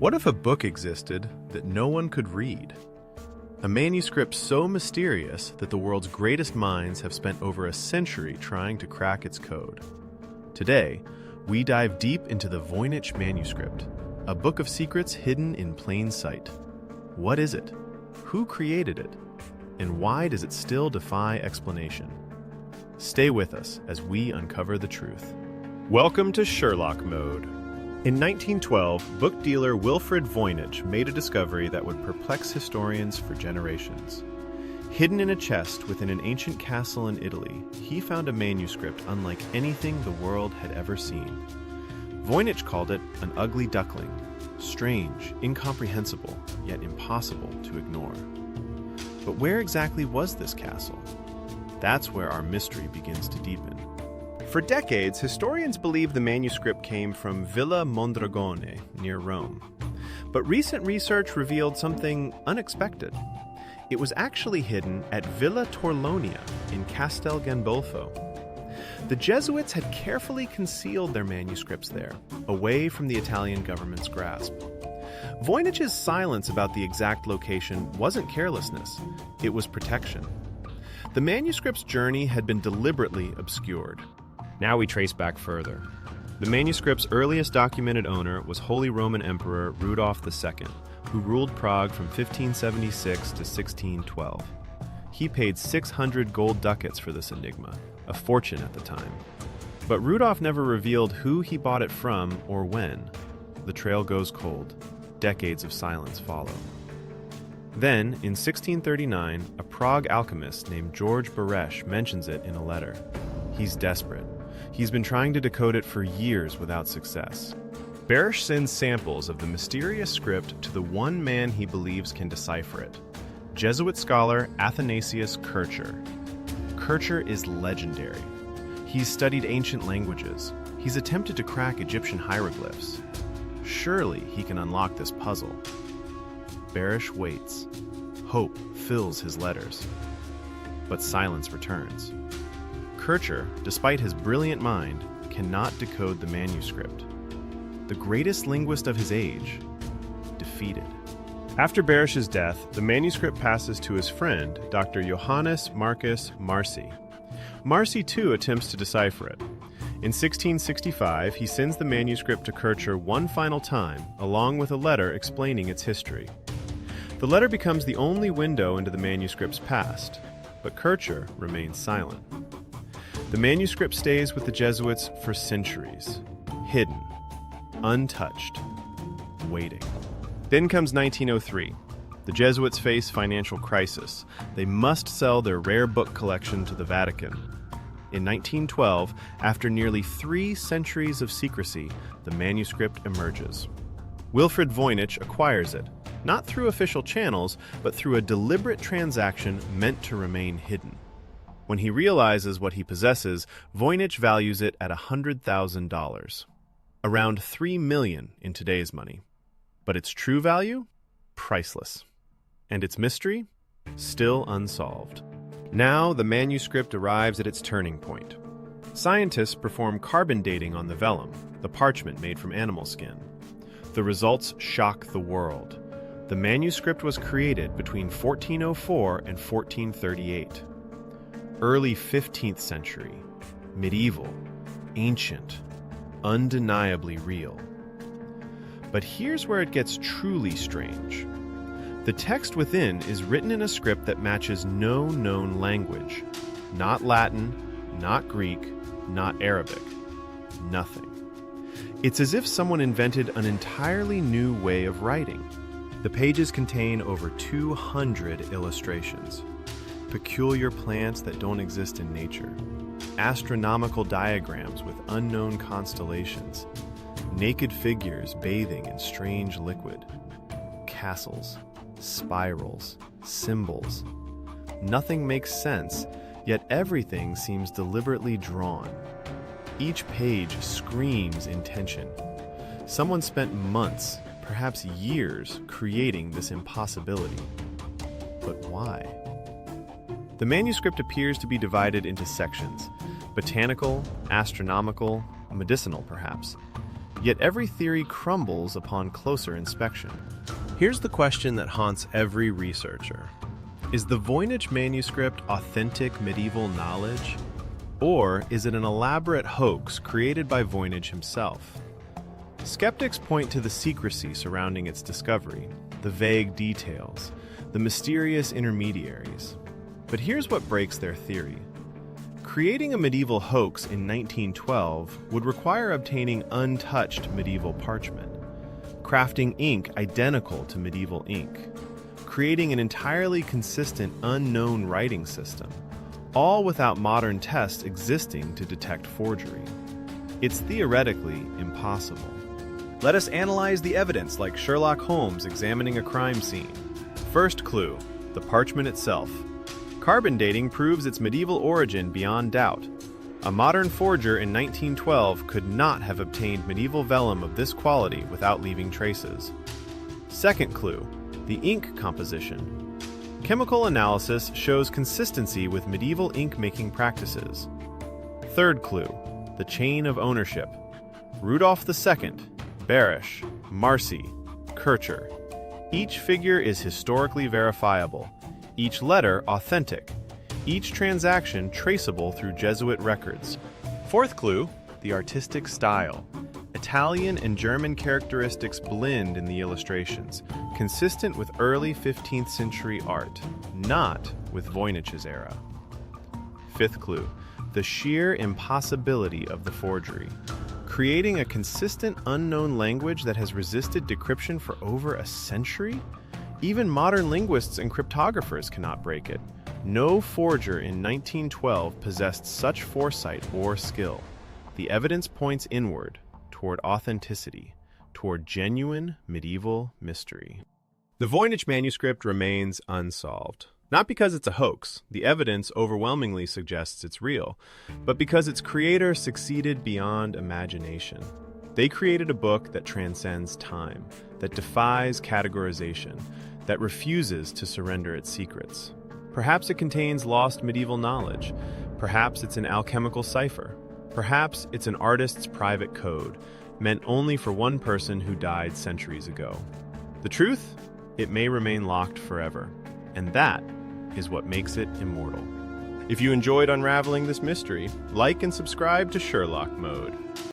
What if a book existed that no one could read? A manuscript so mysterious that the world's greatest minds have spent over a century trying to crack its code. Today, we dive deep into the Voynich Manuscript, a book of secrets hidden in plain sight. What is it? Who created it? And why does it still defy explanation? Stay with us as we uncover the truth. Welcome to SherlockMode. In 1912, book dealer Wilfred Voynich made a discovery that would perplex historians for generations. Hidden in a chest within an ancient castle in Italy, he found a manuscript unlike anything the world had ever seen. Voynich called it an ugly duckling, strange, incomprehensible, yet impossible to ignore. But where exactly was this castle? That's where our mystery begins to deepen. For decades, historians believe the manuscript came from Villa Mondragone, near Rome. But recent research revealed something unexpected. It was actually hidden at Villa Torlonia in Castel Gandolfo. The Jesuits had carefully concealed their manuscripts there, away from the Italian government's grasp. Voynich's silence about the exact location wasn't carelessness, it was protection. The manuscript's journey had been deliberately obscured. Now we trace back further. The manuscript's earliest documented owner was Holy Roman Emperor Rudolf II, who ruled Prague from 1576 to 1612. He paid 600 gold ducats for this enigma, a fortune at the time. But Rudolf never revealed who he bought it from or when. The trail goes cold. Decades of silence follow. Then, in 1639, a Prague alchemist named George Baresch mentions it in a letter. He's desperate. He's been trying to decode it for years without success. Baresch sends samples of the mysterious script to the one man he believes can decipher it, Jesuit scholar Athanasius Kircher. Kircher is legendary. He's studied ancient languages. He's attempted to crack Egyptian hieroglyphs. Surely he can unlock this puzzle. Baresch waits. Hope fills his letters. But silence returns. Kircher, despite his brilliant mind, cannot decode the manuscript. The greatest linguist of his age, defeated. After Baresch's death, the manuscript passes to his friend, Dr. Johannes Marcus Marci. Marci, too, attempts to decipher it. In 1665, he sends the manuscript to Kircher one final time, along with a letter explaining its history. The letter becomes the only window into the manuscript's past, but Kircher remains silent. The manuscript stays with the Jesuits for centuries, hidden, untouched, waiting. Then comes 1903. The Jesuits face financial crisis. They must sell their rare book collection to the Vatican. In 1912, after nearly 3 centuries of secrecy, the manuscript emerges. Wilfred Voynich acquires it, not through official channels, but through a deliberate transaction meant to remain hidden. When he realizes what he possesses, Voynich values it at $100,000, around $3 million in today's money. But its true value? Priceless. And its mystery? Still unsolved. Now the manuscript arrives at its turning point. Scientists perform carbon dating on the vellum, the parchment made from animal skin. The results shock the world. The manuscript was created between 1404 and 1438. Early 15th century, medieval, ancient, undeniably real. But here's where it gets truly strange. The text within is written in a script that matches no known language. Not Latin, not Greek, not Arabic. Nothing. It's as if someone invented an entirely new way of writing. The pages contain over 200 illustrations. Peculiar plants that don't exist in nature, astronomical diagrams with unknown constellations, naked figures bathing in strange liquid, castles, spirals, symbols. Nothing makes sense, yet everything seems deliberately drawn. Each page screams intention. Someone spent months, perhaps years, creating this impossibility. But why? The manuscript appears to be divided into sections: botanical, astronomical, medicinal perhaps. Yet every theory crumbles upon closer inspection. Here's the question that haunts every researcher. Is the Voynich Manuscript authentic medieval knowledge? Or is it an elaborate hoax created by Voynich himself? Skeptics point to the secrecy surrounding its discovery, the vague details, the mysterious intermediaries. But here's what breaks their theory. Creating a medieval hoax in 1912 would require obtaining untouched medieval parchment, crafting ink identical to medieval ink, creating an entirely consistent unknown writing system, all without modern tests existing to detect forgery. It's theoretically impossible. Let us analyze the evidence like Sherlock Holmes examining a crime scene. First clue, the parchment itself. Carbon dating proves its medieval origin beyond doubt. A modern forger in 1912 could not have obtained medieval vellum of this quality without leaving traces. Second clue, the ink composition. Chemical analysis shows consistency with medieval ink-making practices. Third clue, the chain of ownership. Rudolf II, Barish, Marcy, Kircher. Each figure is historically verifiable, each letter authentic, each transaction traceable through Jesuit records. Fourth clue, the artistic style. Italian and German characteristics blend in the illustrations, consistent with early 15th century art, not with Voynich's era. Fifth clue, the sheer impossibility of the forgery. Creating a consistent unknown language that has resisted decryption for over a century? Even modern linguists and cryptographers cannot break it. No forger in 1912 possessed such foresight or skill. The evidence points inward, toward authenticity, toward genuine medieval mystery. The Voynich Manuscript remains unsolved. Not because it's a hoax, the evidence overwhelmingly suggests it's real, but because its creator succeeded beyond imagination. They created a book that transcends time, that defies categorization, that refuses to surrender its secrets. Perhaps it contains lost medieval knowledge. Perhaps it's an alchemical cipher. Perhaps it's an artist's private code, meant only for one person who died centuries ago. The truth? It may remain locked forever. And that is what makes it immortal. If you enjoyed unraveling this mystery, like and subscribe to SherlockMode.